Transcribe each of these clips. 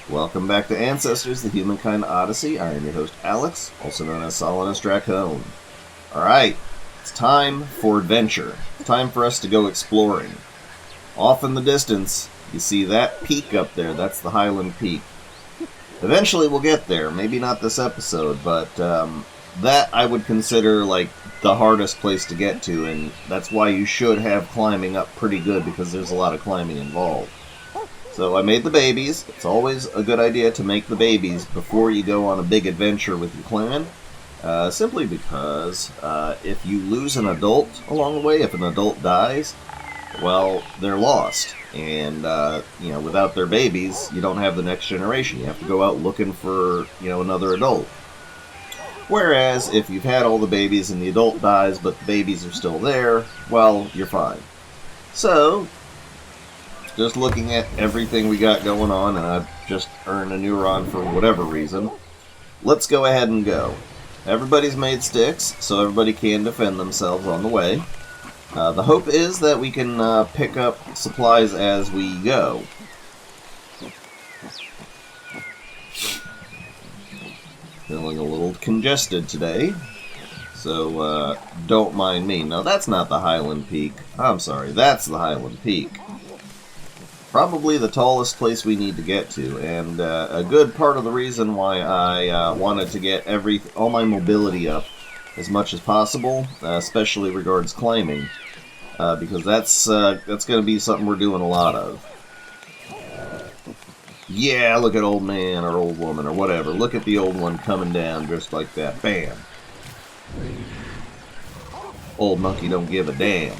Welcome back to Ancestors, the Humankind Odyssey. I am your host, Alex, also known as Solinus Dracone. Alright, it's time for adventure. Time for us to go exploring. Off in the distance, you see that peak up there. That's the Highland Peak. Eventually we'll get there. Maybe not this episode, but that I would consider like the hardest place to get to, and that's why you should have climbing up pretty good, because there's a lot of climbing involved. So I made the babies. It's always a good idea to make the babies before you go on a big adventure with your clan. Simply because if you lose an adult along the way, if an adult dies, well, they're lost. And, without their babies, you don't have the next generation. You have to go out looking for, another adult. Whereas, if you've had all the babies and the adult dies, but the babies are still there, well, you're fine. So, just looking at everything we got going on, and I've just earned a neuron for whatever reason, let's go ahead and go. Everybody's made sticks, so everybody can defend themselves on the way. The hope is that we can pick up supplies as we go. Feeling a little congested today, so don't mind me. No, that's not the Highland Peak. I'm sorry, that's the Highland Peak. Probably the tallest place we need to get to, and a good part of the reason why I wanted to get all my mobility up as much as possible, especially regards climbing, because that's going to be something we're doing a lot of. Yeah, look at old man or old woman or whatever. Look at the old one coming down just like that. Bam. Old monkey don't give a damn.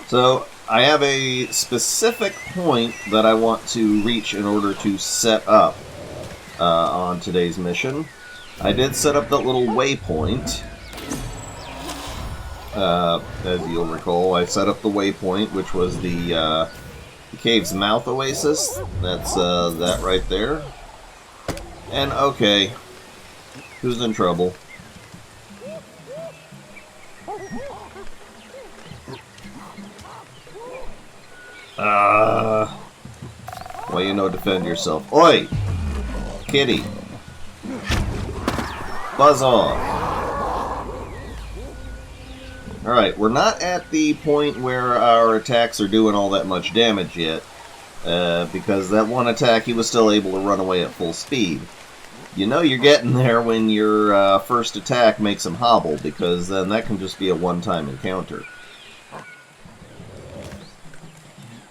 So, I have a specific point that I want to reach in order to set up on today's mission. I did set up that little waypoint. As you'll recall, I set up the waypoint, which was the cave's mouth oasis. That's that right there. And okay, who's in trouble? Well, defend yourself. Oi! Kitty! Buzz off! Alright, we're not at the point where our attacks are doing all that much damage yet, because that one attack he was still able to run away at full speed. You know you're getting there when your first attack makes him hobble, because then that can just be a one-time encounter.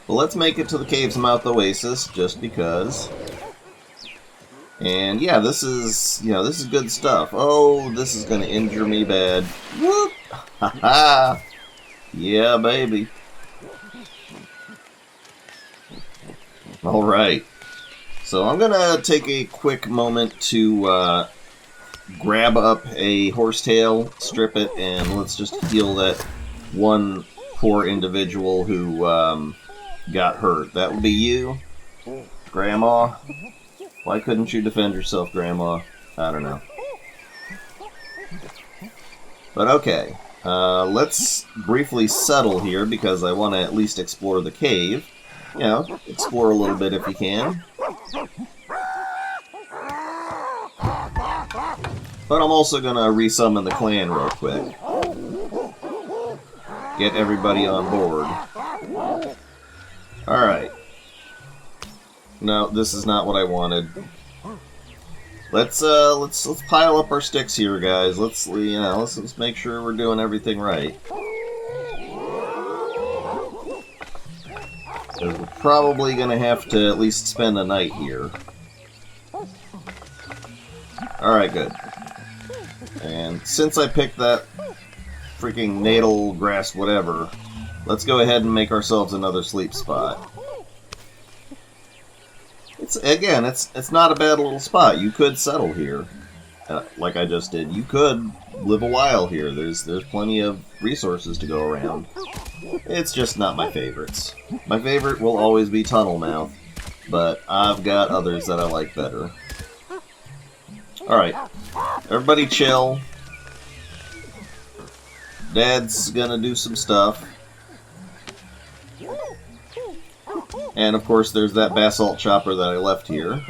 Well, let's make it to the cave's mouth oasis, just because. And yeah, this is good stuff. Oh, this is going to injure me bad. Whoop! Ha ha! Yeah, baby. Alright. So I'm going to take a quick moment to grab up a horsetail, strip it, and let's just heal that one poor individual who got hurt. That would be you, Grandma. Why couldn't you defend yourself, Grandma? I don't know. But okay, let's briefly settle here, because I want to at least explore the cave. Explore a little bit if you can. But I'm also going to resummon the clan real quick. Get everybody on board. Alright. No, this is not what I wanted. Let's pile up our sticks here, guys. Let's make sure we're doing everything right. We're probably gonna have to at least spend a night here. Alright, good. And since I picked that freaking natal grass whatever, let's go ahead and make ourselves another sleep spot. It's not a bad little spot. You could settle here, like I just did. You could live a while here. There's plenty of resources to go around. It's just not my favorites. My favorite will always be Tunnel Mouth, but I've got others that I like better. Alright, everybody chill. Dad's gonna do some stuff. And of course there's that basalt chopper that I left here.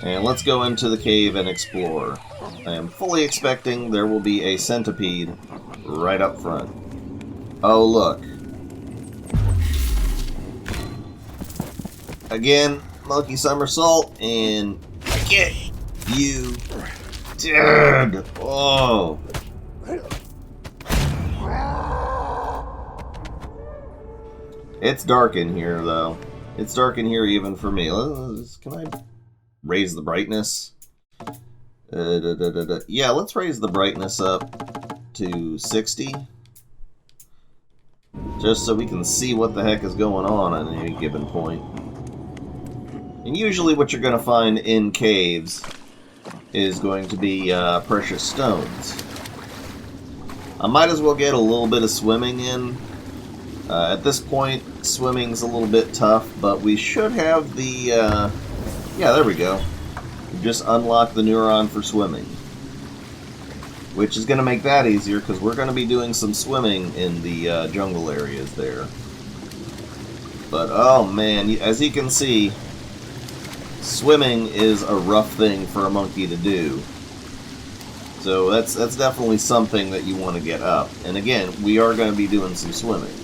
And let's go into the cave and explore. I am fully expecting there will be a centipede right up front. Oh, look. Again, monkey somersault, and get you dead! Oh! It's dark in here, though. It's dark in here even for me. Can I raise the brightness? Yeah, let's raise the brightness up to 60. Just so we can see what the heck is going on at any given point. And usually what you're going to find in caves is going to be precious stones. I might as well get a little bit of swimming in. At this point, swimming's a little bit tough, but we should have the... yeah, there we go. We just unlocked the neuron for swimming. Which is going to make that easier, because we're going to be doing some swimming in the jungle areas there. But, oh man, as you can see, swimming is a rough thing for a monkey to do. So that's definitely something that you want to get up. And again, we are going to be doing some swimming.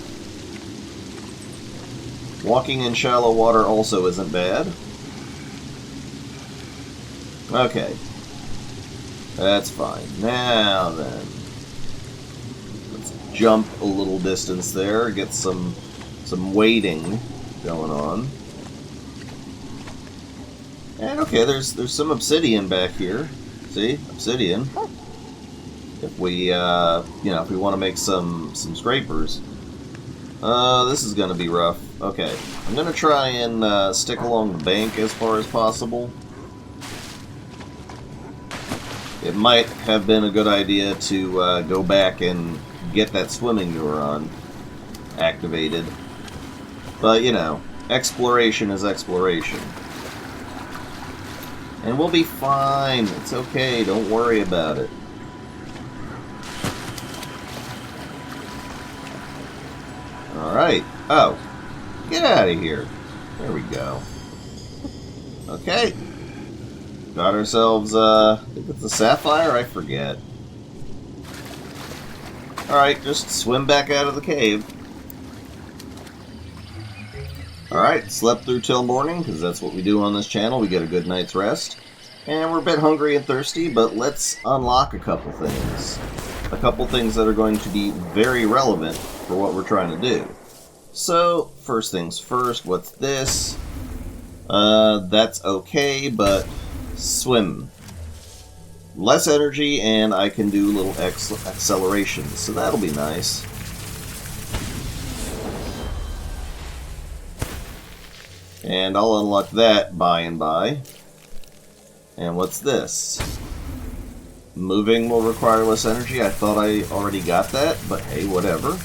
Walking in shallow water also isn't bad. Okay. That's fine. Now then. Let's jump a little distance there, get some wading going on. And okay, there's some obsidian back here. See? Obsidian. If we if we want to make some scrapers. This is gonna be rough. Okay. I'm gonna try and stick along the bank as far as possible. It might have been a good idea to go back and get that swimming neuron activated. But, you know, exploration is exploration. And we'll be fine. It's okay. Don't worry about it. Alright. Oh. Get out of here. There we go. Okay. Got ourselves, I think it's a sapphire? I forget. Alright, just swim back out of the cave. Alright, slept through till morning, because that's what we do on this channel. We get a good night's rest. And we're a bit hungry and thirsty, but let's unlock a couple things. A couple things that are going to be very relevant for what we're trying to do. So, first things first, what's this? That's okay, but swim. Less energy, and I can do little accelerations, so that'll be nice. And I'll unlock that by and by. And what's this? Moving will require less energy. I thought I already got that, but hey, whatever.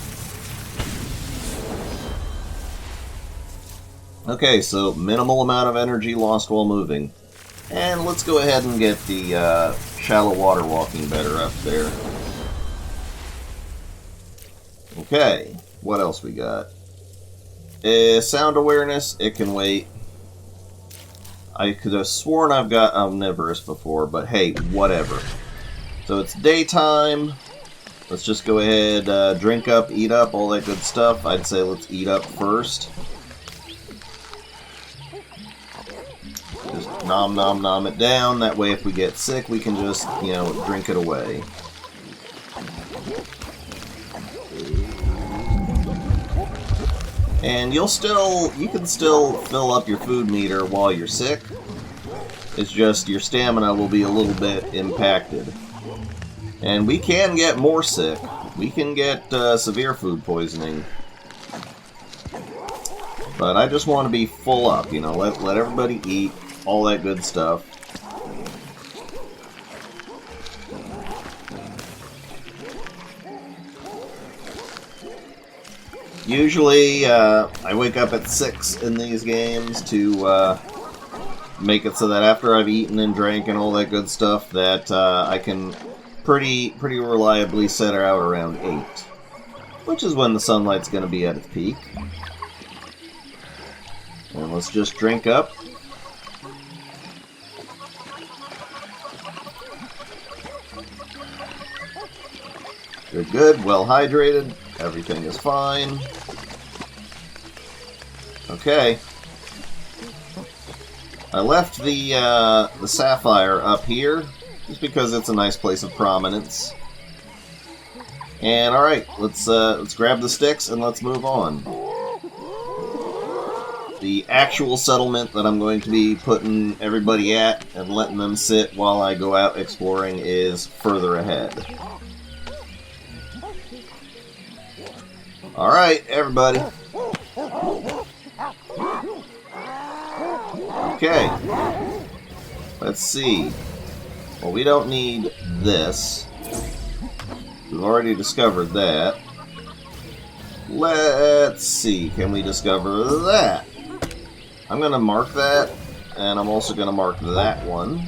Okay, so minimal amount of energy lost while moving. And let's go ahead and get the shallow water walking better up there. Okay, what else we got? Sound awareness, it can wait. I could have sworn I've got omnivorous before, but hey, whatever. So it's daytime. Let's just go ahead, drink up, eat up, all that good stuff. I'd say let's eat up first. Just nom nom nom it down. That way if we get sick, we can just, drink it away. And you can still fill up your food meter while you're sick. It's just your stamina will be a little bit impacted. And we can get more sick. We can get severe food poisoning. But I just want to be full up, let everybody eat, all that good stuff. Usually, I wake up at 6 in these games to make it so that after I've eaten and drank and all that good stuff, that I can pretty reliably set her out around 8. Which is when the sunlight's going to be at its peak. And let's just drink up. Good, good. Well hydrated. Everything is fine. Okay. I left the sapphire up here just because it's a nice place of prominence. And all right, let's grab the sticks and let's move on. The actual settlement that I'm going to be putting everybody at and letting them sit while I go out exploring is further ahead. All right, everybody. Okay. Let's see. Well, we don't need this. We've already discovered that. Let's see. Can we discover that? I'm going to mark that, and I'm also going to mark that one.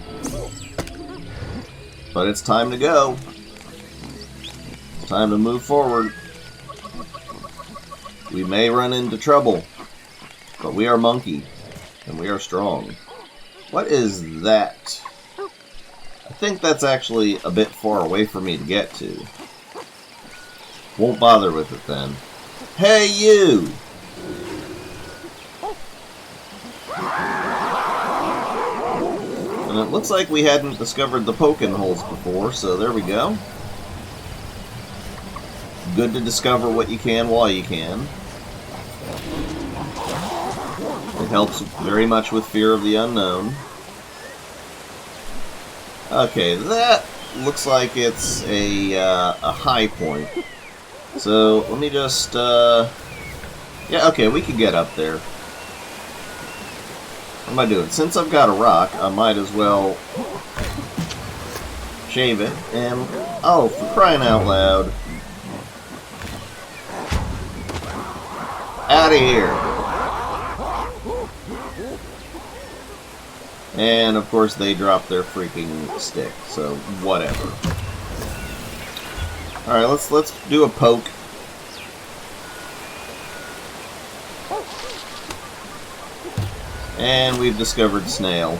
But it's time to go. It's time to move forward. We may run into trouble, but we are monkey, and we are strong. What is that? I think that's actually a bit far away for me to get to. Won't bother with it then. Hey, you! And it looks like we hadn't discovered the poking holes before, so there we go. Good to discover what you can while you can. It helps very much with fear of the unknown. Okay, that looks like it's a high point. So, let me just, yeah, okay, we can get up there. What am I doing? Since I've got a rock, I might as well shave it, and, oh, for crying out loud. Out of here. And, of course, they drop their freaking stick, so whatever. Alright, let's do a poke. And we've discovered snail.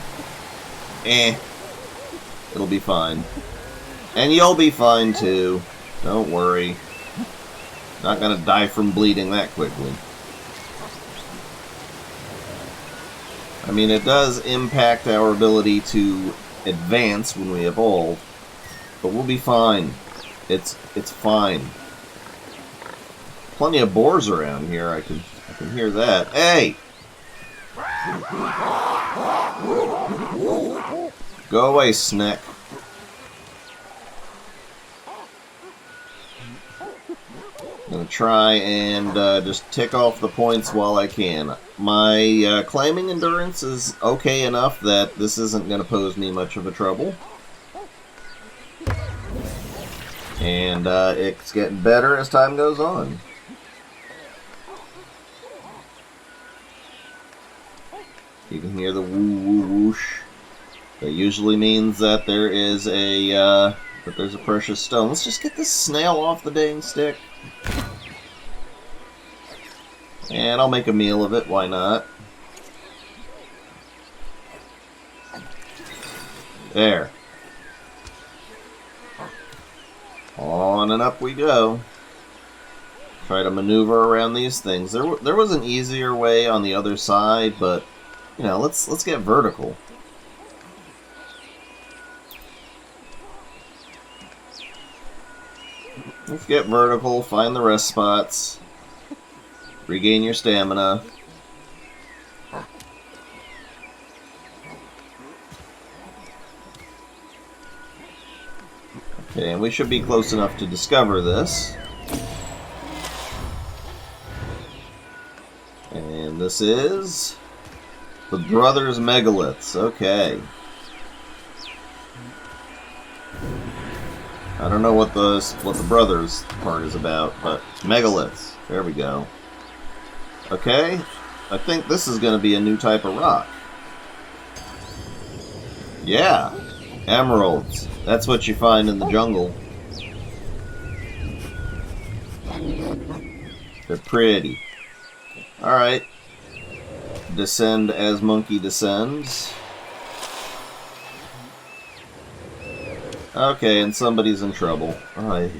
It'll be fine. And you'll be fine too. Don't worry. Not gonna die from bleeding that quickly. I mean, it does impact our ability to advance when we evolve, but we'll be fine. It's fine. Plenty of boars around here. I can hear that. Hey! Go away, Snick. I'm gonna try and just tick off the points while I can. My climbing endurance is okay enough that this isn't gonna pose me much of a trouble. And it's getting better as time goes on. You can hear the woo woo whoosh. That usually means that there is a that there's a precious stone. Let's just get this snail off the dang stick. And I'll make a meal of it, why not? There. On and up we go. Try to maneuver around these things. There was an easier way on the other side, but you know, let's get vertical. Let's get vertical, find the rest spots, regain your stamina. Okay, and we should be close enough to discover this. And this is the Brothers Megaliths. Okay. I don't know what the brothers part is about, but megaliths. There we go. Okay, I think this is going to be a new type of rock. Yeah, emeralds. That's what you find in the jungle. They're pretty. Alright. descend as monkey descends. Okay, and somebody's in trouble. Aye.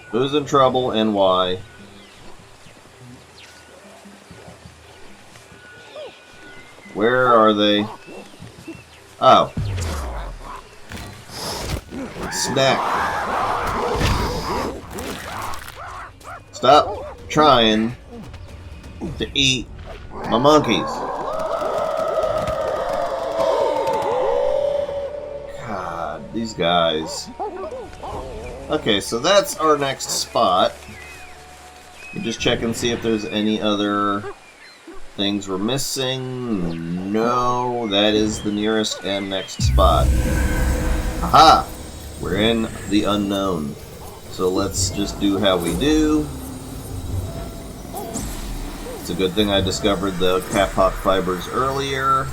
Who's in trouble and why? Where are they? Oh. Snack. Stop trying to eat my monkeys. God, these guys. Okay, so that's our next spot. We'll just check and see if there's any other things we're missing. No, that is the nearest and next spot. Aha! We're in the unknown. So let's just do how we do. It's a good thing I discovered the kapok fibers earlier.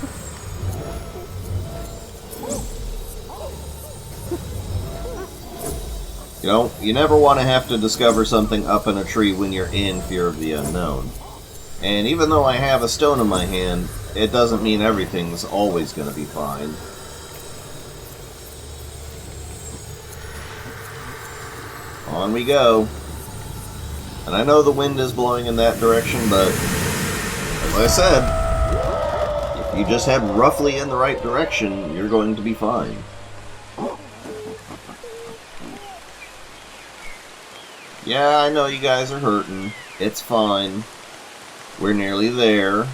You know, you never want to have to discover something up in a tree when you're in Fear of the Unknown. And even though I have a stone in my hand, it doesn't mean everything's always going to be fine. On we go. And I know the wind is blowing in that direction, but as I said, if you just head roughly in the right direction, you're going to be fine. Yeah, I know you guys are hurting. It's fine. We're nearly there.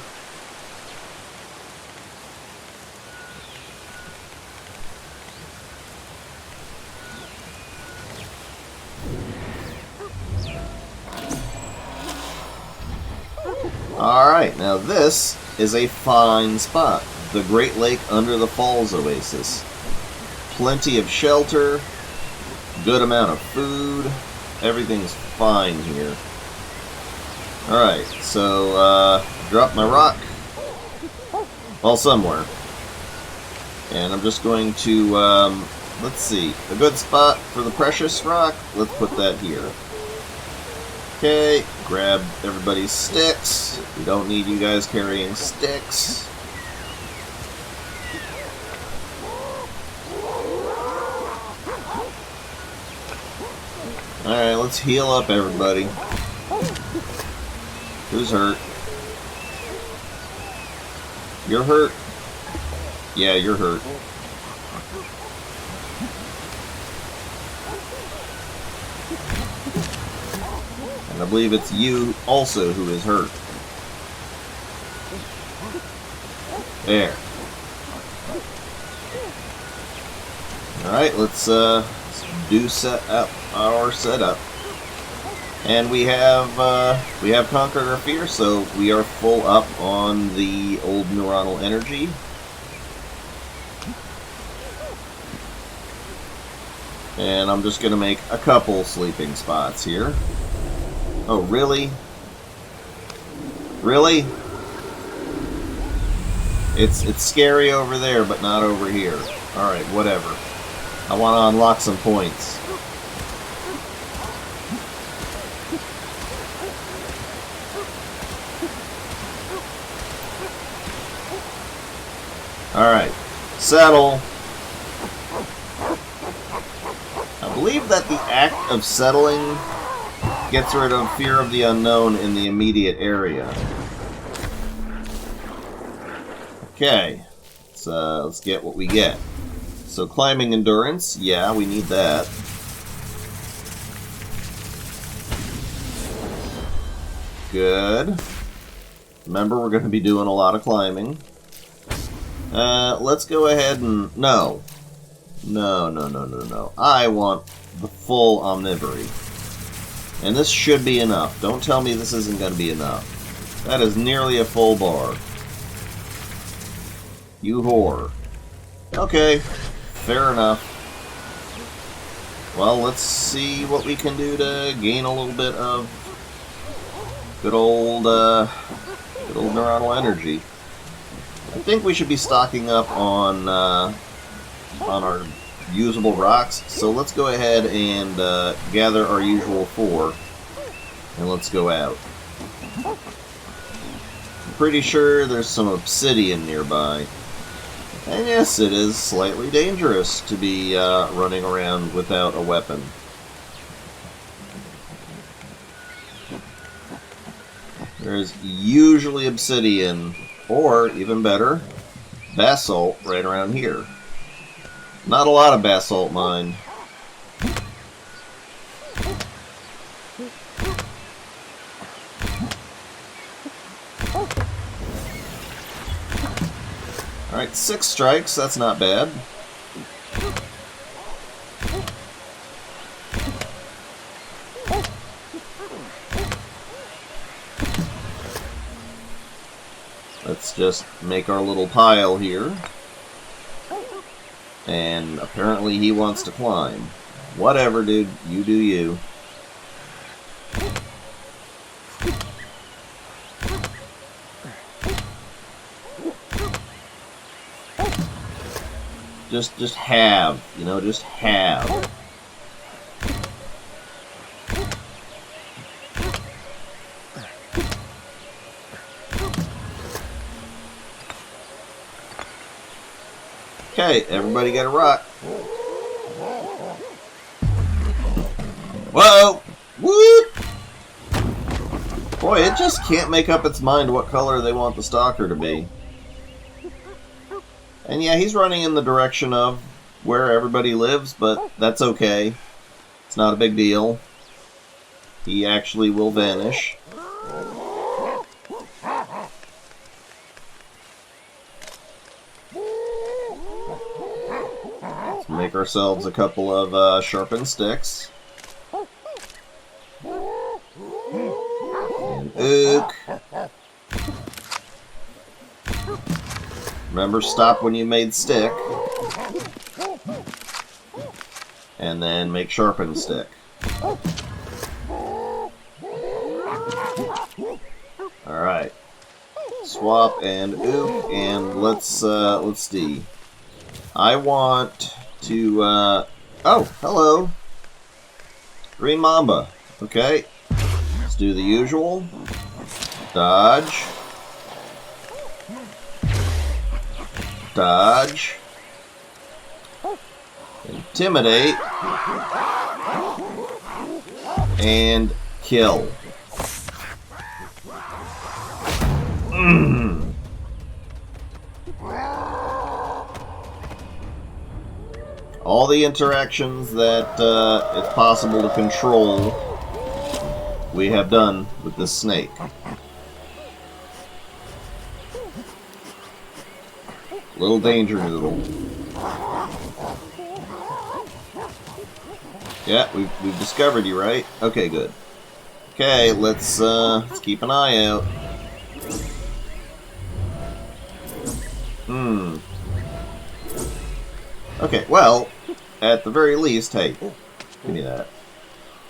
Alright, now this is a fine spot. The Great Lake Under the Falls Oasis. Plenty of shelter, good amount of food, everything's fine here. Alright, so, drop my rock. Well, somewhere. And I'm just going to, let's see, a good spot for the precious rock. Let's put that here. Okay, grab everybody's sticks. We don't need you guys carrying sticks. Alright, let's heal up everybody. Who's hurt? You're hurt? Yeah, you're hurt. And I believe it's you also who is hurt. There. Alright, let's do set up our setup. And we have conquered our fear, so we are full up on the old neuronal energy. And I'm just going to make a couple sleeping spots here. Oh, really? Really? It's scary over there, but not over here. Alright, whatever. I want to unlock some points. Alright, settle. I believe that the act of settling gets rid of fear of the unknown in the immediate area. Okay, let's get what we get. So climbing endurance, yeah, we need that. Good. Remember, we're going to be doing a lot of climbing. Let's go ahead and... No. No. I want the full omnivory. And this should be enough. Don't tell me this isn't going to be enough. That is nearly a full bar. You whore. Okay. Fair enough. Well, let's see what we can do to gain a little bit of good old neuronal energy. I think we should be stocking up on our usable rocks, so let's go ahead and gather our usual 4, and let's go out. I'm pretty sure there's some obsidian nearby. And yes, it is slightly dangerous to be running around without a weapon. There's usually obsidian, or even better, basalt right around here. Not a lot of basalt mined. Alright, 6 strikes, that's not bad. Let's just make our little pile here. And apparently he wants to climb. Whatever, dude. You do you. Just have. You know, just have. Okay, everybody get a rock. Whoa! Whoop! Boy, it just can't make up its mind what color they want the stalker to be. And yeah, he's running in the direction of where everybody lives, but that's okay. It's not a big deal. He actually will vanish. Let's make ourselves a couple of sharpened sticks. And ook. Remember, stop when you made stick. And then make sharpened stick. Alright. Swap and ook, and let's see. I want to, oh, hello. Green Mamba. Okay. Let's do the usual. Dodge. Dodge. Intimidate. And kill. All the interactions that it's possible to control, we have done with this snake. Little danger noodle. Yeah, we've discovered you, right? Okay, good. Okay, let's keep an eye out. Okay, well, at the very least, hey, give me that.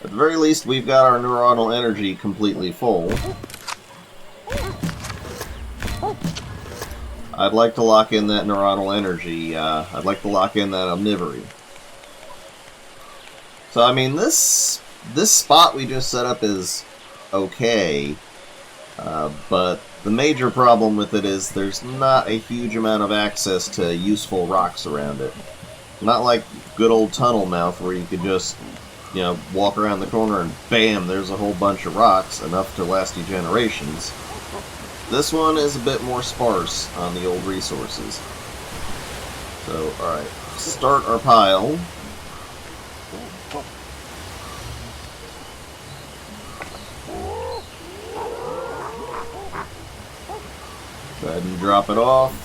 At the very least, we've got our neuronal energy completely full. I'd like to lock in that neuronal energy. I'd like to lock in that omnivory. So, I mean, this spot we just set up is okay, but the major problem with it is there's not a huge amount of access to useful rocks around it. Not like good old tunnel mouth where you could just, you know, walk around the corner and bam, there's a whole bunch of rocks, enough to last you generations. This one is a bit more sparse on the old resources. So, alright, start our pile. Go ahead and drop it off.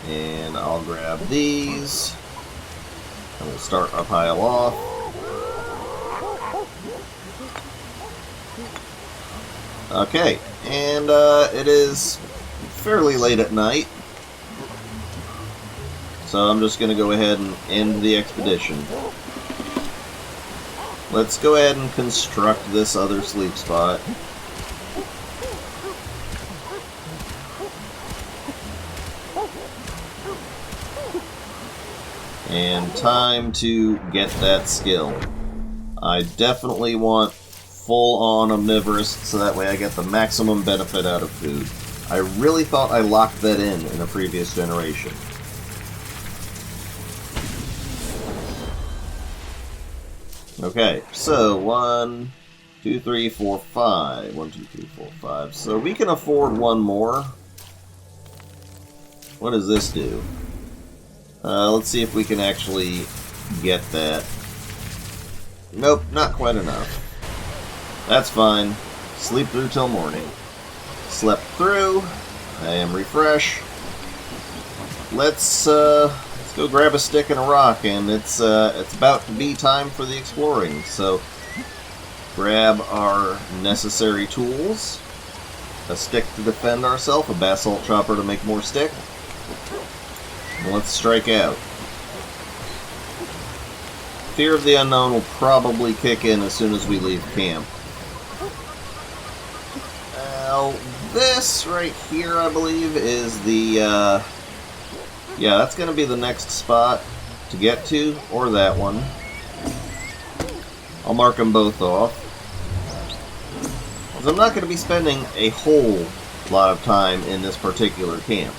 And I'll grab these. And we'll start our pile off. Okay, and it is fairly late at night. So I'm just going to go ahead and end the expedition. Let's go ahead and construct this other sleep spot. And time to get that skill. I definitely want full-on omnivorous, so that way I get the maximum benefit out of food. I really thought I locked that in a previous generation. Okay, so 1, 2, 3, 4, 5. 1, 2, 3, 4, 5. So we can afford one more. What does this do? Let's see if we can actually get that. Nope, not quite enough. That's fine. Sleep through till morning. Slept through. I am refreshed. Let's go grab a stick and a rock, and it's about to be time for the exploring. So grab our necessary tools: a stick to defend ourselves, a basalt chopper to make more stick, and let's strike out. Fear of the unknown will probably kick in as soon as we leave camp. Now, this right here, I believe, is the yeah, that's going to be the next spot to get to, or that one. I'll mark them both off, because I'm not going to be spending a whole lot of time in this particular camp.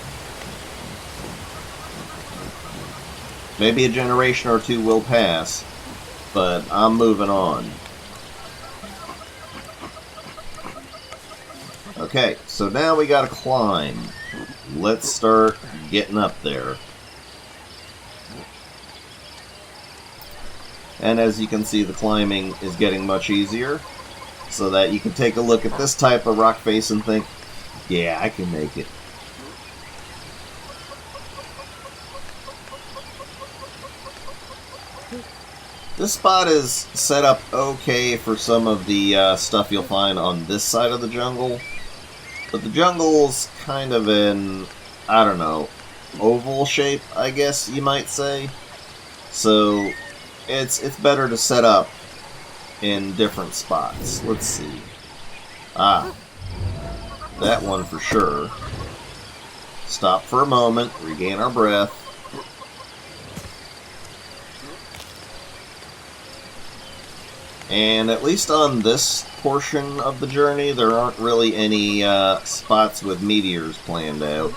Maybe a generation or two will pass, but I'm moving on. Okay, so now we gotta climb. Let's start getting up there. And as you can see, the climbing is getting much easier, so that you can take a look at this type of rock face and think, yeah, I can make it. This spot is set up okay for some of the stuff you'll find on this side of the jungle. But the jungle's kind of in, I don't know, oval shape, I guess you might say. So it's better to set up in different spots. Let's see. Ah, that one for sure. Stop for a moment, regain our breath. And at least on this portion of the journey, there aren't really any spots with meteors planned out.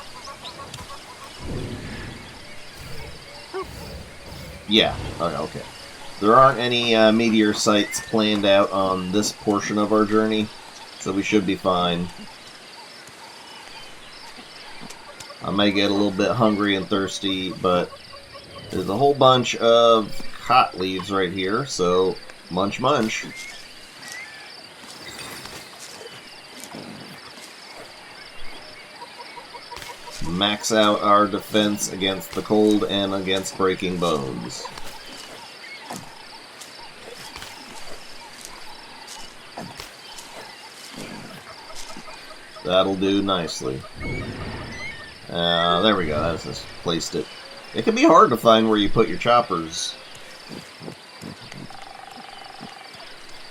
Yeah, okay. There aren't any meteor sites planned out on this portion of our journey, so we should be fine. I may get a little bit hungry and thirsty, but there's a whole bunch of cot leaves right here, so munch munch. Max out our defense against the cold and against breaking bones. That'll do nicely. There we go, that's just placed it. It can be hard to find where you put your choppers.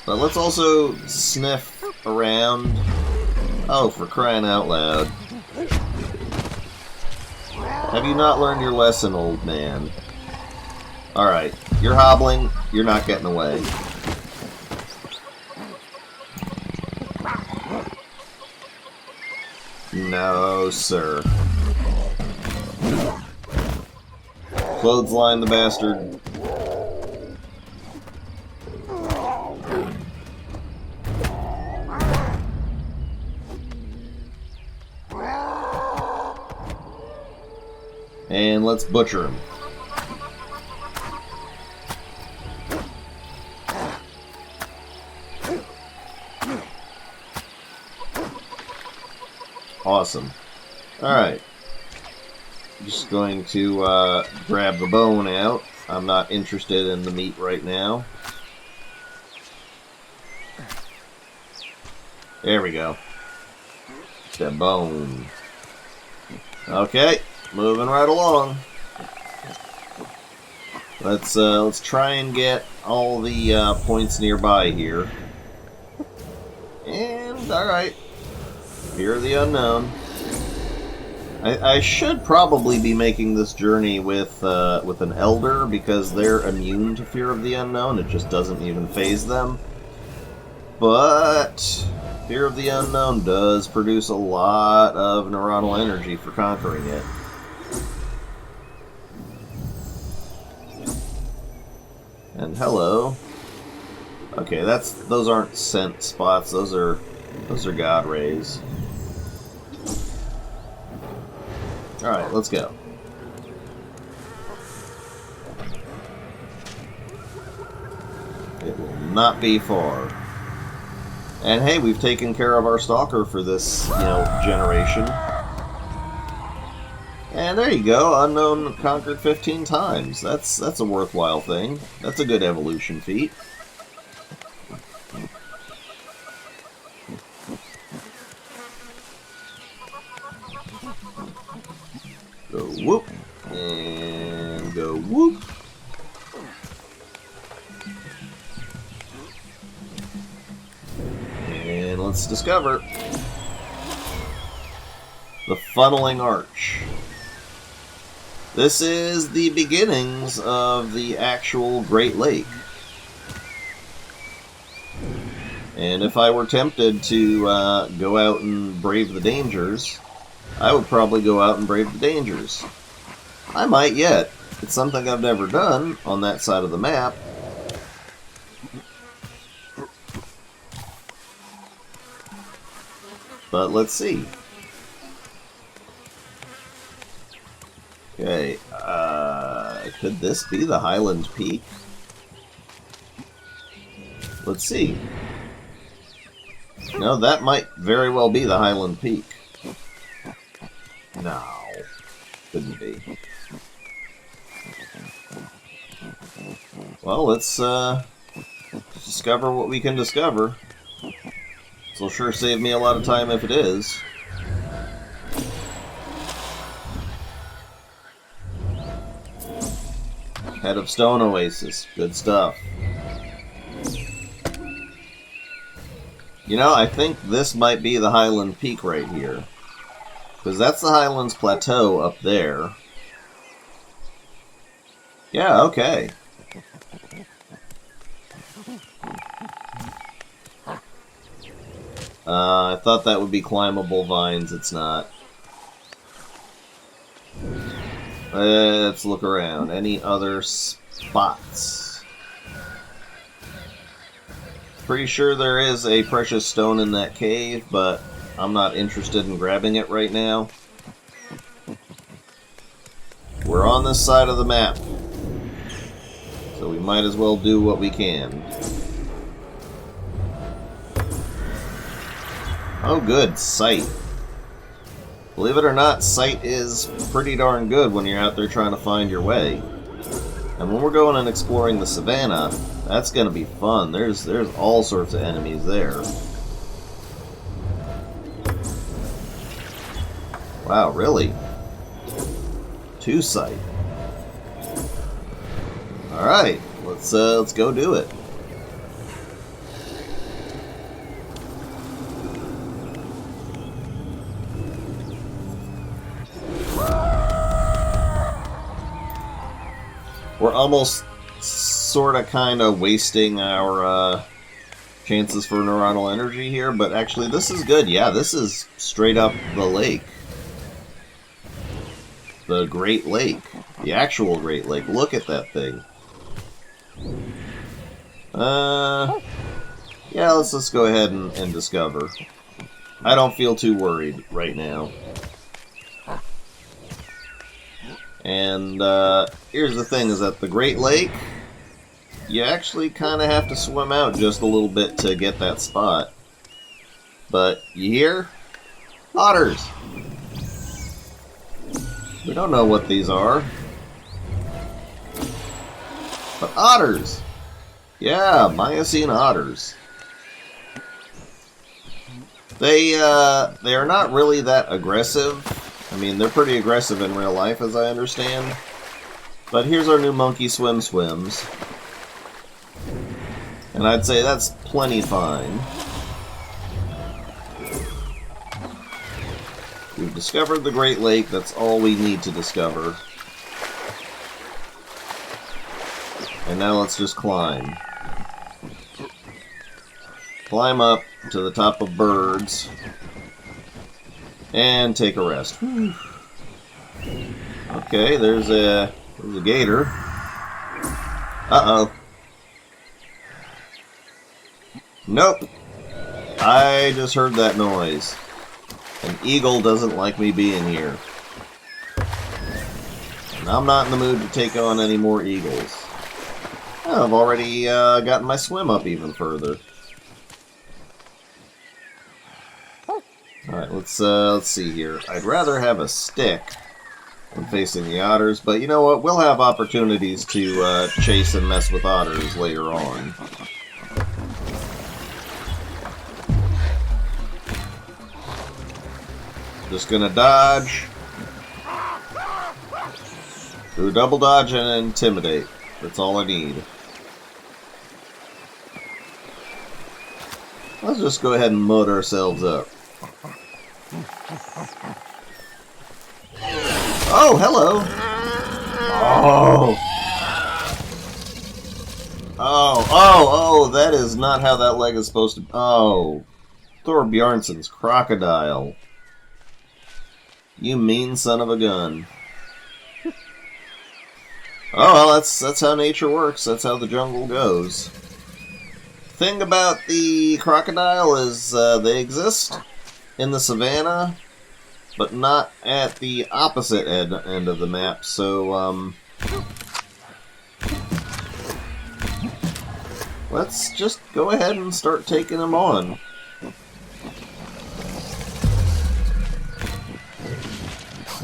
But let's also sniff around. Oh, for crying out loud. Have you not learned your lesson, old man? Alright, you're hobbling, you're not getting away. No, sir. Clothesline the bastard. And let's butcher him. Awesome. Alright. Just going to grab the bone out. I'm not interested in the meat right now. There we go. The bone. Okay. Moving right along. Let's try and get all the points nearby here. And alright. Fear of the unknown. I should probably be making this journey with an elder, because they're immune to fear of the unknown. It just doesn't even faze them. But fear of the unknown does produce a lot of neuronal energy for conquering it. And hello. Okay, those aren't scent spots. Those are god rays. Alright, let's go. It will not be far. And hey, we've taken care of our stalker for this, generation. And there you go, unknown conquered 15 times. That's a worthwhile thing. That's a good evolution feat. Go whoop, and go whoop. And let's discover the Funneling Arch. This is the beginnings of the actual Great Lake. And if I were tempted to go out and brave the dangers, I would probably go out and brave the dangers. I might yet. It's something I've never done on that side of the map. But let's see. Okay, could this be the Highland Peak? Let's see. No, that might very well be the Highland Peak. No, couldn't be. Well, let's discover what we can discover. This'll sure save me a lot of time if it is. Head of Stone Oasis. Good stuff. I think this might be the Highland Peak right here. Because that's the Highlands Plateau up there. Yeah, okay. I thought that would be climbable vines. It's not. Let's look around. Any other spots? Pretty sure there is a precious stone in that cave, but I'm not interested in grabbing it right now. We're on this side of the map, so we might as well do what we can. Oh good, sight. Believe it or not, sight is pretty darn good when you're out there trying to find your way. And when we're going and exploring the savannah, that's going to be fun. There's all sorts of enemies there. Wow, really? 2 sight. Alright, let's go do it. We're almost sorta kinda wasting our chances for neuronal energy here, but actually this is good. Yeah, this is straight up the lake. The Great Lake. The actual Great Lake. Look at that thing. Yeah, let's just go ahead and discover. I don't feel too worried right now. And here's the thing, is that the Great Lake, you actually kind of have to swim out just a little bit to get that spot. But you hear? Otters! We don't know what these are. But otters! Yeah, Miocene otters. They are not really that aggressive. I mean, they're pretty aggressive in real life, as I understand. But here's our new monkey swims. And I'd say that's plenty fine. We've discovered the Great Lake. That's all we need to discover. And now let's just climb. Climb up to the top of birds. And take a rest. Whew. Okay, there's a gator. Uh-oh. Nope. I just heard that noise. An eagle doesn't like me being here. And I'm not in the mood to take on any more eagles. Oh, I've already gotten my swim up even further. Alright, let's see here. I'd rather have a stick when facing the otters, but you know what? We'll have opportunities to chase and mess with otters later on. Just gonna dodge. Do a double dodge and intimidate. That's all I need. Let's just go ahead and mud ourselves up. Oh, hello! Oh, that is not how that leg is supposed to... Oh, Thorbjarnsson's crocodile. You mean son of a gun. Oh, well, that's how nature works. That's how the jungle goes. Thing about the crocodile is they exist in the savannah, but not at the opposite end of the map, so, let's just go ahead and start taking them on.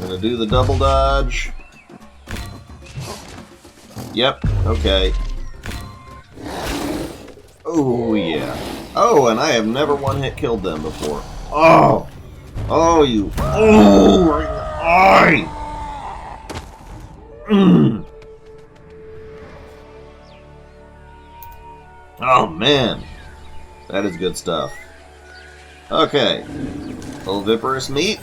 Gonna do the double dodge. Yep, okay. Oh, yeah. Oh, and I have never one-hit killed them before. Oh! Oh, you... Oh! Right in the eye! Oh, man. That is good stuff. Okay. Oviparous meat.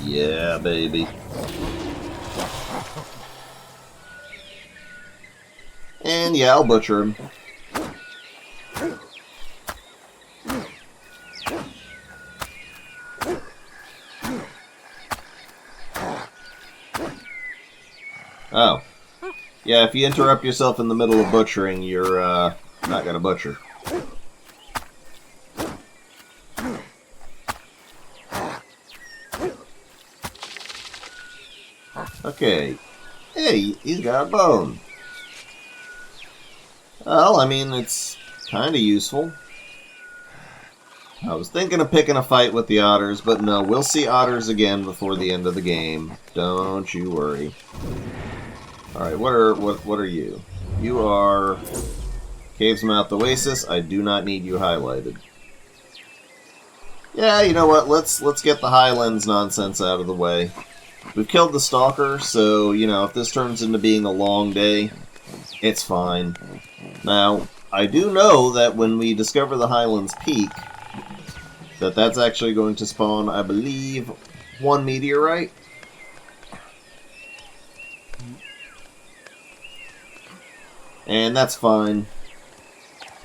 Yeah, baby. And yeah, I'll butcher him. Oh. Yeah, if you interrupt yourself in the middle of butchering, you're not gonna butcher. Okay. Hey, he's got a bone. Well, I mean, it's kind of useful. I was thinking of picking a fight with the otters, but no, we'll see otters again before the end of the game. Don't you worry. Alright, what are you? You are Cave's Mouth Oasis. I do not need you highlighted. Yeah, you know what? Let's get the Highlands nonsense out of the way. We've killed the Stalker, so, you know, if this turns into being a long day, it's fine. Now, I do know that when we discover the Highlands Peak, that's actually going to spawn, I believe, one meteorite. And that's fine.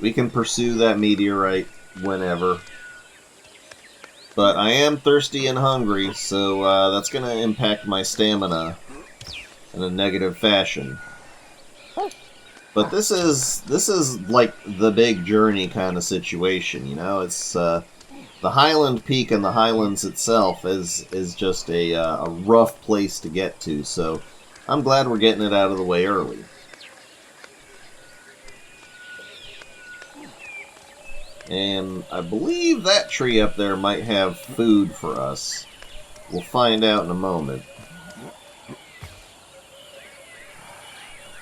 We can pursue that meteorite whenever. But I am thirsty and hungry, so that's going to impact my stamina in a negative fashion. But this is like the big journey kind of situation, you know? It's the Highland Peak and the Highlands itself is just a rough place to get to, so I'm glad we're getting it out of the way early. And I believe that tree up there might have food for us. We'll find out in a moment.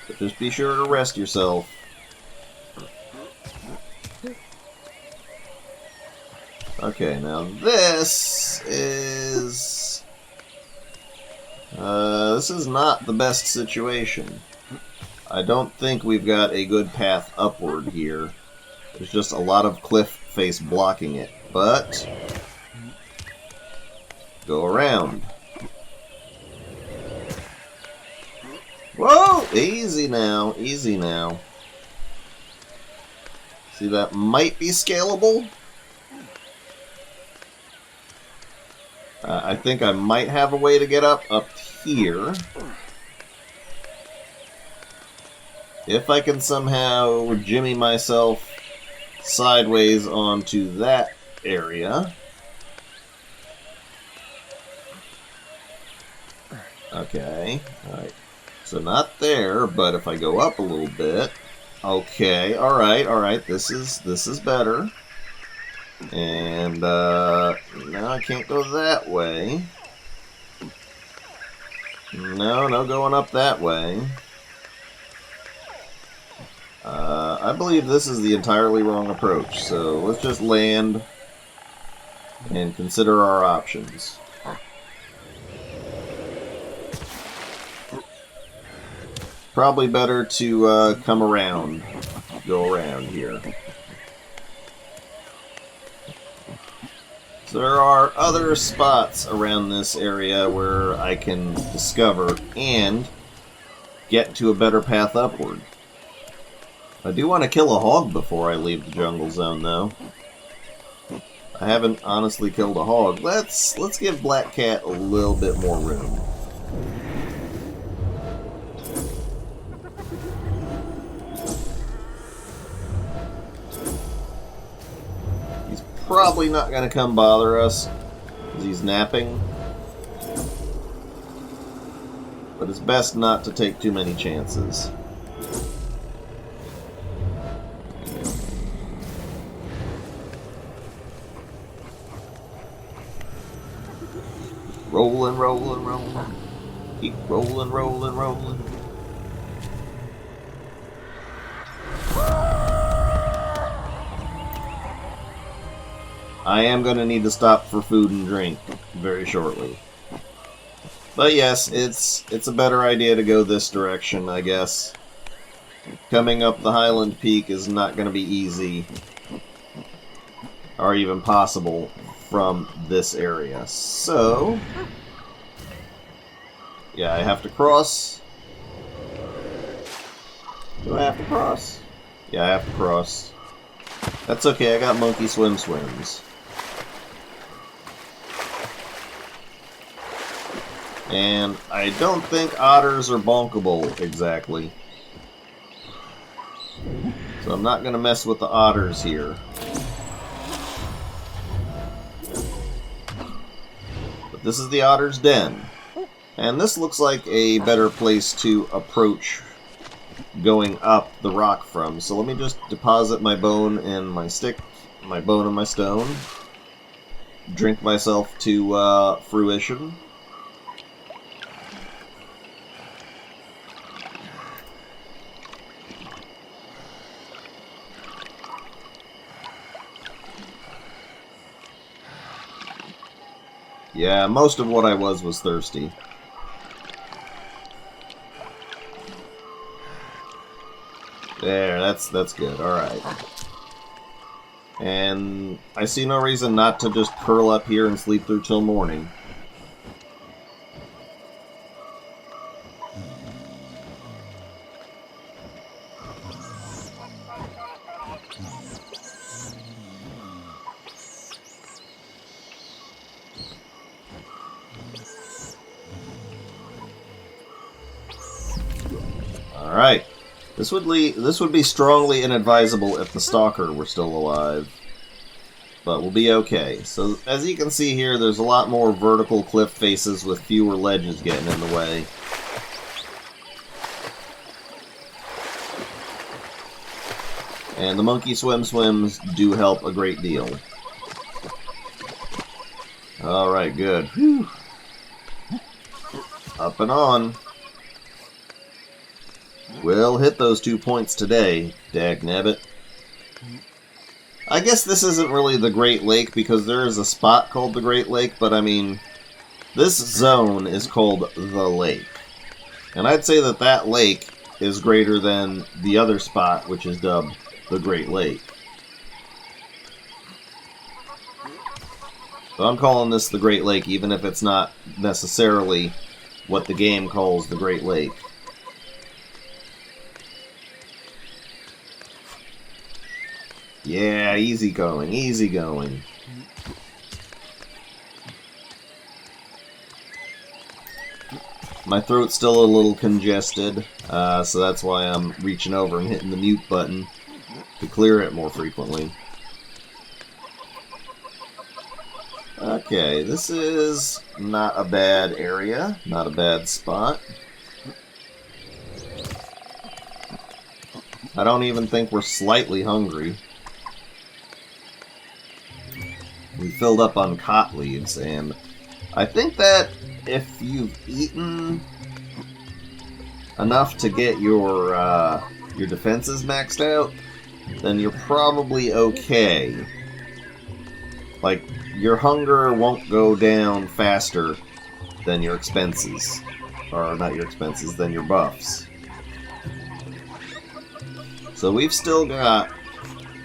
But just be sure to rest yourself. Okay, now this is not the best situation. I don't think we've got a good path upward here. There's just a lot of cliff face blocking it. But go around. Whoa! Easy now. Easy now. See, that might be scalable. I think I might have a way to get up here. If I can somehow jimmy myself sideways onto that area. Okay, alright. So not there, but if I go up a little bit. Okay, alright, this is better. And now I can't go that way. No going up that way. I believe this is the entirely wrong approach, so let's just land and consider our options. Probably better to come around, go around here. So there are other spots around this area where I can discover and get to a better path upward. I do want to kill a hog before I leave the jungle zone, though. I haven't honestly killed a hog. Let's give Black Cat a little bit more room. He's probably not going to come bother us because he's napping. But it's best not to take too many chances. Rolling, rolling, rolling. Keep rolling, rolling, rolling. I am going to need to stop for food and drink very shortly. But yes, it's a better idea to go this direction, I guess. Coming up the Highland Peak is not going to be easy or even possible from this area. So, yeah, I have to cross. Do I have to cross? Yeah, I have to cross. That's okay, I got monkey swims. And I don't think otters are bonkable exactly. So I'm not going to mess with the otters here. But this is the otter's den. And this looks like a better place to approach going up the rock from. So let me just deposit my bone and my stick, my bone and my stone. Drink myself to fruition. Yeah, most of what I was thirsty. There, that's good. Alright. And I see no reason not to just curl up here and sleep through till morning. Alright. This would be strongly inadvisable if the stalker were still alive. But we'll be okay. So, as you can see here, there's a lot more vertical cliff faces with fewer ledges getting in the way. And the monkey swims do help a great deal. Alright, good. Whew. Up and on. We'll hit those 2 points today, dagnabbit. I guess this isn't really the Great Lake because there is a spot called the Great Lake, but I mean, this zone is called the Lake. And I'd say that that lake is greater than the other spot, which is dubbed the Great Lake. So I'm calling this the Great Lake, even if it's not necessarily what the game calls the Great Lake. Yeah, easy going, easy going. My throat's still a little congested, so that's why I'm reaching over and hitting the mute button to clear it more frequently. Okay, this is not a bad area, not a bad spot. I don't even think we're slightly hungry. We filled up on cot leaves, and I think that if you've eaten enough to get your defenses maxed out, then you're probably okay. Like, your hunger won't go down faster than your expenses. Or, not your expenses, than your buffs. So we've still got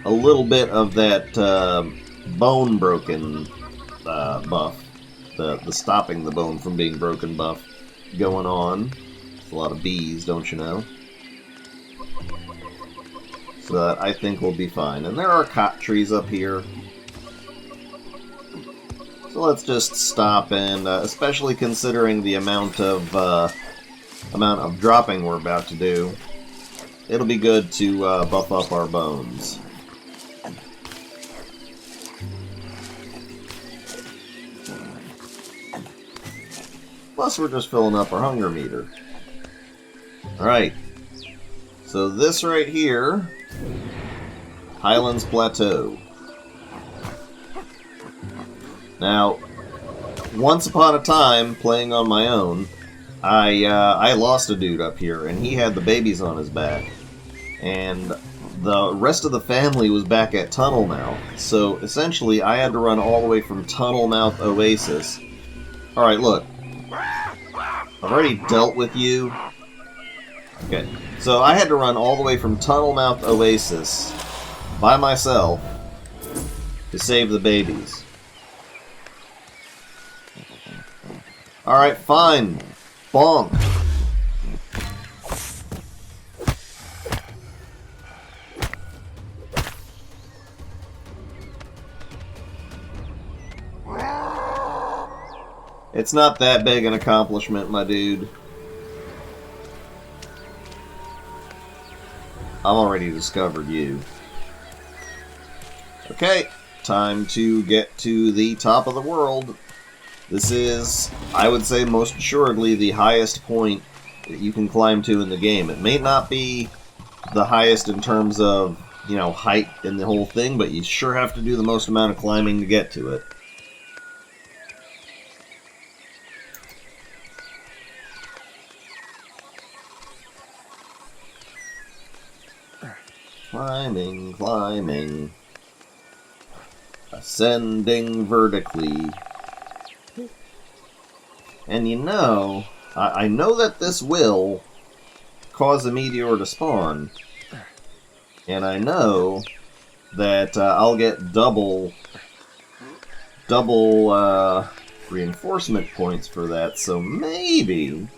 a little bit of that bone broken buff. The stopping the bone from being broken buff going on. It's a lot of bees, don't you know? So that I think we'll be fine. And there are cot trees up here. So let's just stop and, especially considering the amount of dropping we're about to do, it'll be good to buff up our bones. Plus, we're just filling up our hunger meter. Alright. So this right here, Highlands Plateau. Now, once upon a time, playing on my own, I lost a dude up here, and he had the babies on his back. And the rest of the family was back at Tunnel Mouth. So, essentially, I had to run all the way from Tunnel Mouth Oasis. Alright, look. I've already dealt with you. Okay, so I had to run all the way from Tunnel Mouth Oasis by myself to save the babies. Alright, fine. Bonk. It's not that big an accomplishment, my dude. I've already discovered you. Okay, time to get to the top of the world. This is, I would say, most assuredly the highest point that you can climb to in the game. It may not be the highest in terms of, you know, height in the whole thing, but you sure have to do the most amount of climbing to get to it. Climbing, climbing. Ascending vertically. And you know, I know that this will cause a meteor to spawn. And I know that I'll get double reinforcement points for that. So maybe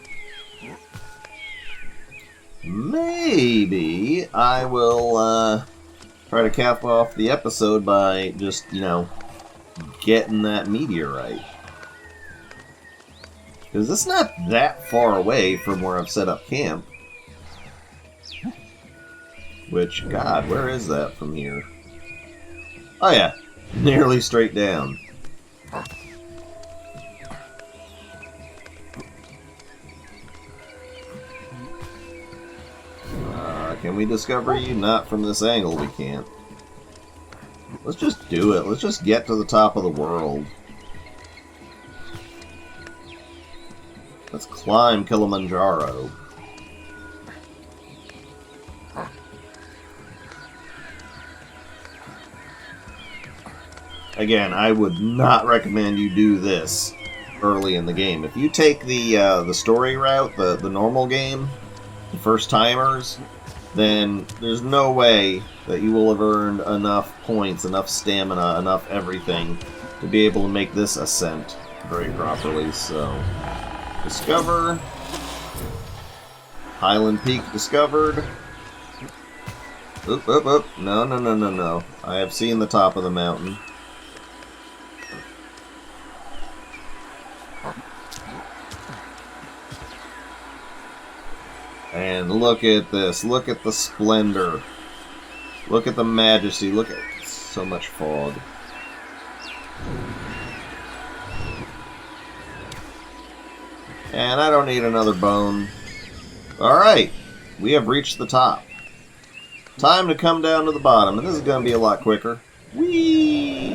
I will try to cap off the episode by just, you know, getting that meteorite. Because it's not that far away from where I've set up camp. Which, God, where is that from here? Oh yeah, nearly straight down. Can we discover you? Not from this angle, we can't. Let's just do it. Let's just get to the top of the world. Let's climb Kilimanjaro. Again, I would not recommend you do this early in the game. If you take the story route, the normal game, first timers, then there's no way that you will have earned enough points, enough stamina, enough everything to be able to make this ascent very properly. So, discover. Highland Peak discovered. Oop, oop, oop. No, no, no, no, no. I have seen the top of the mountain. And look at this. Look at the splendor. Look at the majesty. Look at so much fog. And I don't need another bone. Alright. We have reached the top. Time to come down to the bottom. And this is going to be a lot quicker. Whee!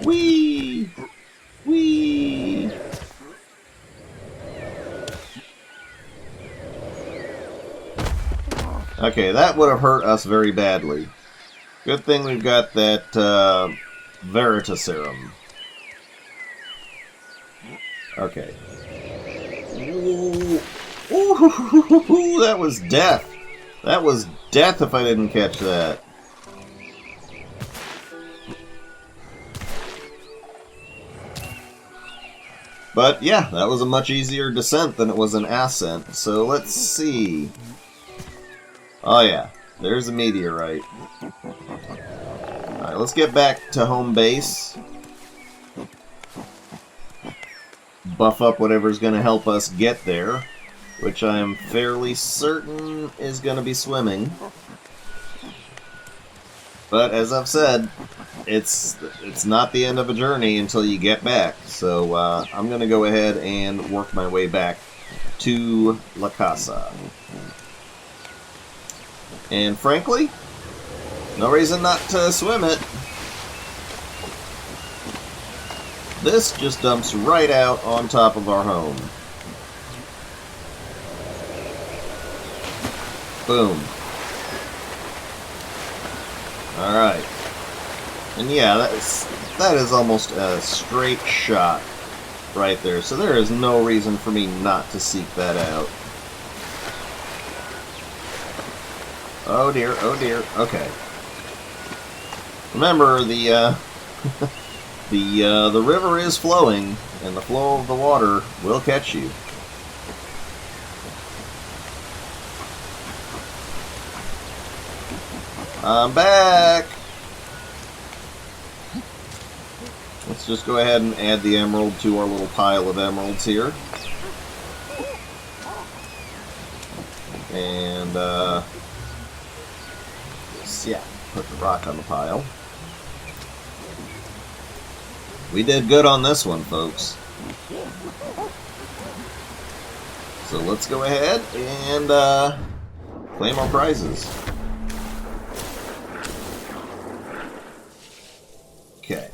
Whee! Whee! Okay, that would have hurt us very badly. Good thing we've got that Verita serum. Okay. Ooh. Ooh, that was death. That was death if I didn't catch that. But yeah, that was a much easier descent than it was an ascent. So let's see. Oh yeah, there's a meteorite. Alright, let's get back to home base. Buff up whatever's going to help us get there, which I'm fairly certain is going to be swimming. But as I've said, it's not the end of a journey until you get back. So I'm going to go ahead and work my way back to La Casa. And frankly, no reason not to swim it. This just dumps right out on top of our home. Boom. Alright. And yeah, that is almost a straight shot right there. So there is no reason for me not to seek that out. Oh dear, oh dear. Okay. Remember, the the river is flowing, and the flow of the water will catch you. I'm back! Let's just go ahead and add the emerald to our little pile of emeralds here. And, yeah, put the rock on the pile. We did good on this one, folks. So let's go ahead and claim our prizes. Okay.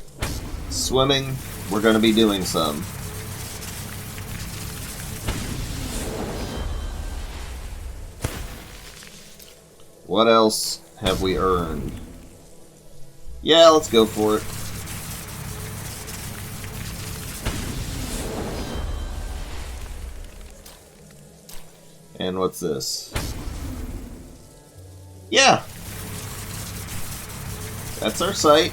Swimming, we're going to be doing some. What else have we earned? Yeah, let's go for it. And what's this? Yeah! That's our site.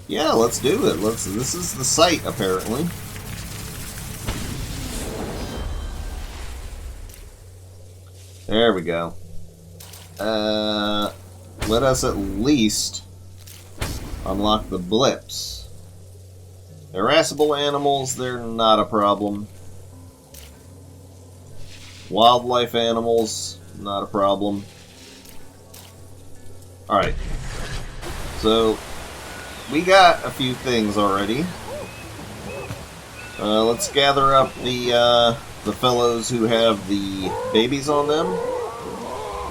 Yeah, let's do it. This is the site, apparently. There we go. Let us at least unlock the blips. Irascible animals, they're not a problem. Wildlife animals, not a problem. Alright. So, we got a few things already. Let's gather up the fellows who have the babies on them.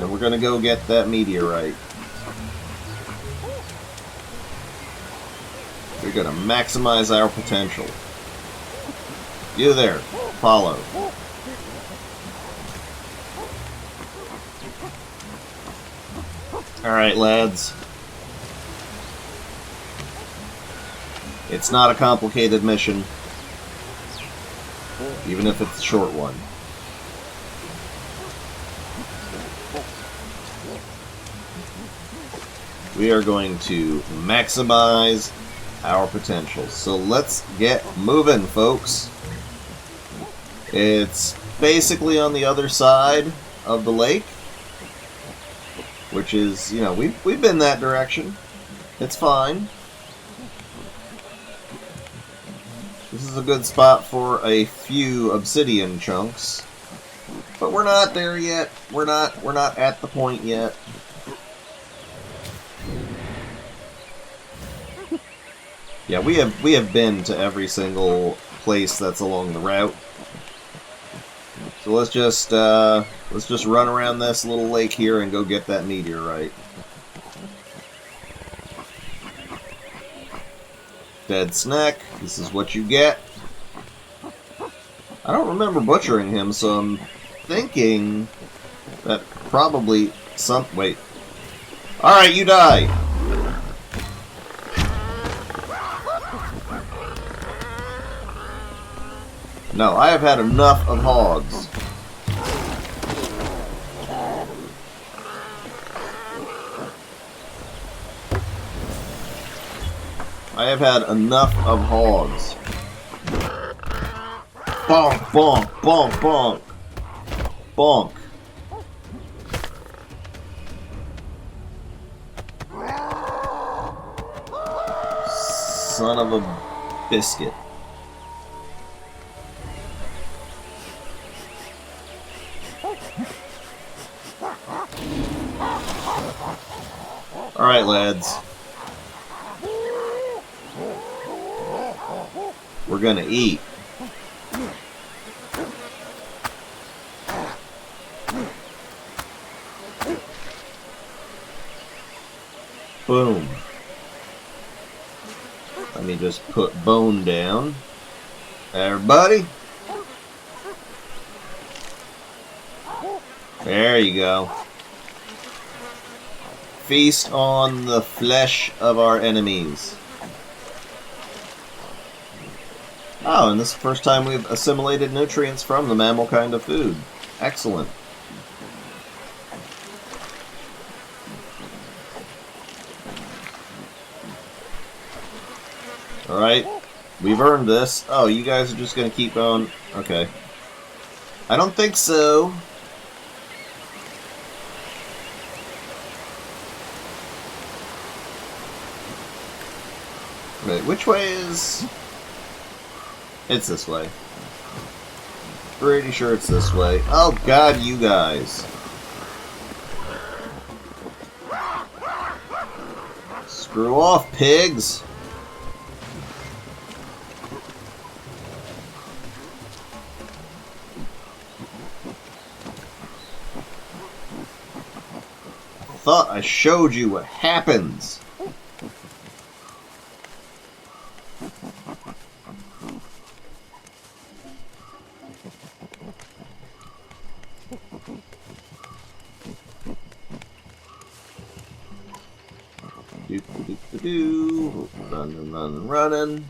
And we're gonna go get that meteorite. We're gonna maximize our potential. You there, follow. Alright, lads. It's not a complicated mission, even if it's a short one. We are going to maximize our potential. So let's get moving, folks. It's basically on the other side of the lake, which is, you know, we've been that direction. It's fine. This is a good spot for a few obsidian chunks, but we're not there yet. We're not at the point yet. Yeah, we have been to every single place that's along the route. So let's just run around this little lake here and go get that meteorite. Dead snack. This is what you get. I don't remember butchering him, so I'm thinking that probably some... Wait. Alright, you die! No, I have had enough of hogs. I have had enough of hogs. Bonk, bonk, bonk, bonk. Bonk. Son of a biscuit. Alright, lads. We're gonna eat. Boom. Let me just put bone down. Everybody. There you go. Feast on the flesh of our enemies. Oh, and this is the first time we've assimilated nutrients from the mammal kind of food. Excellent. Alright, we've earned this. Oh, you guys are just going to keep going? Okay. I don't think so. Wait, which way is... It's this way. Pretty sure it's this way. Oh god, you guys. Screw off, pigs! I thought I showed you what happens. Running, running.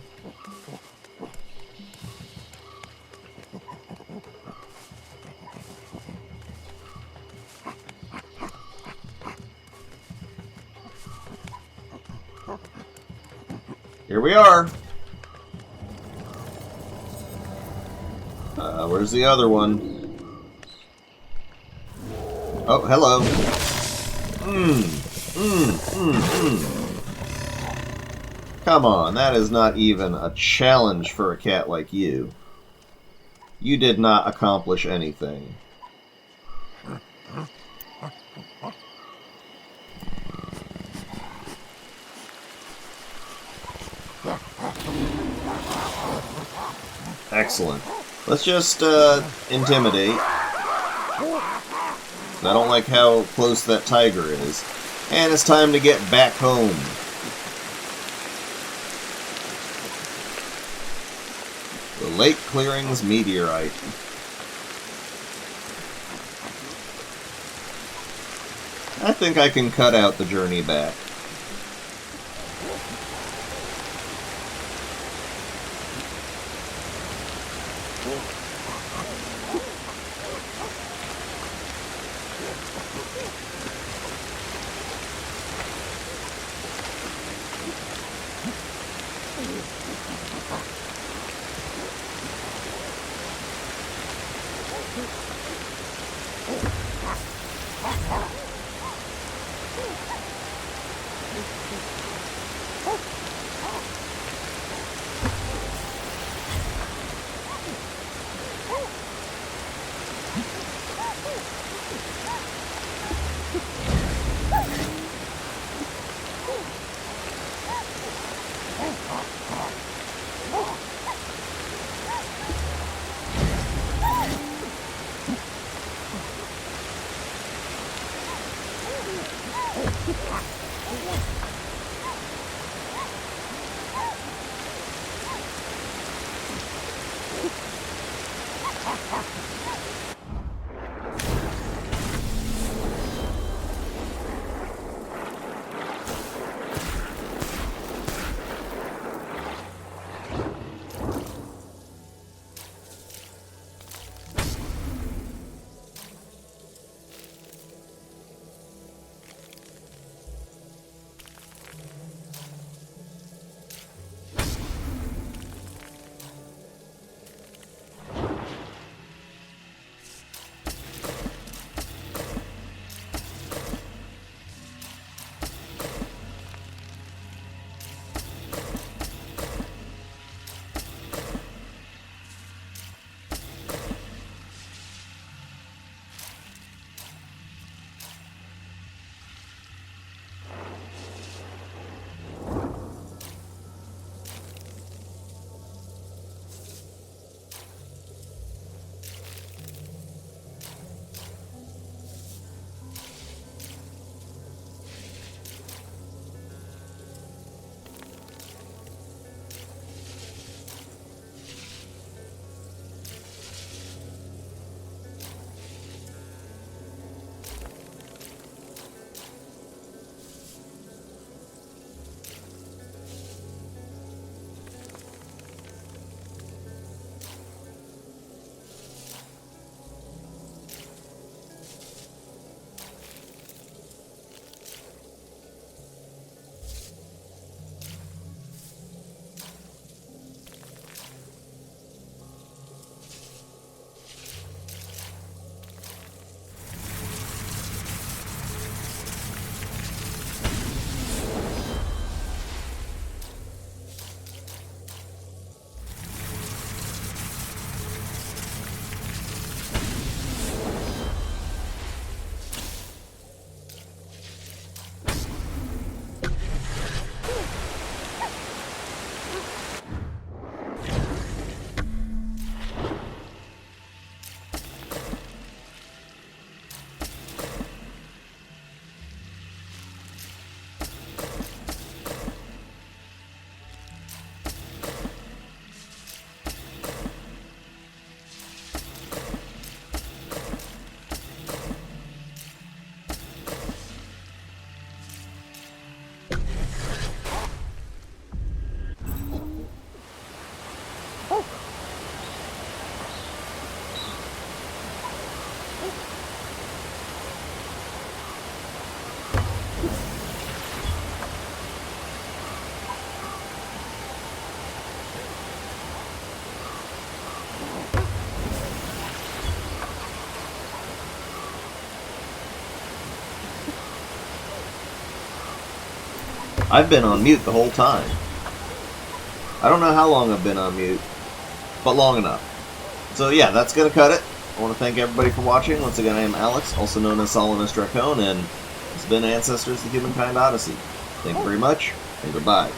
Here we are. Where's the other one? Oh, hello. Come on, that is not even a challenge for a cat like you. You did not accomplish anything. Excellent. Let's just intimidate. I don't like how close that tiger is. And it's time to get back home. The Lake Clearings meteorite. I think I can cut out the journey back. I've been on mute the whole time. I don't know how long I've been on mute, but long enough. So yeah, that's going to cut it. I want to thank everybody for watching. Once again, I am Alex, also known as Solanus Dracone, and it's been Ancestors: The Humankind Odyssey. Thank you very much, and goodbye.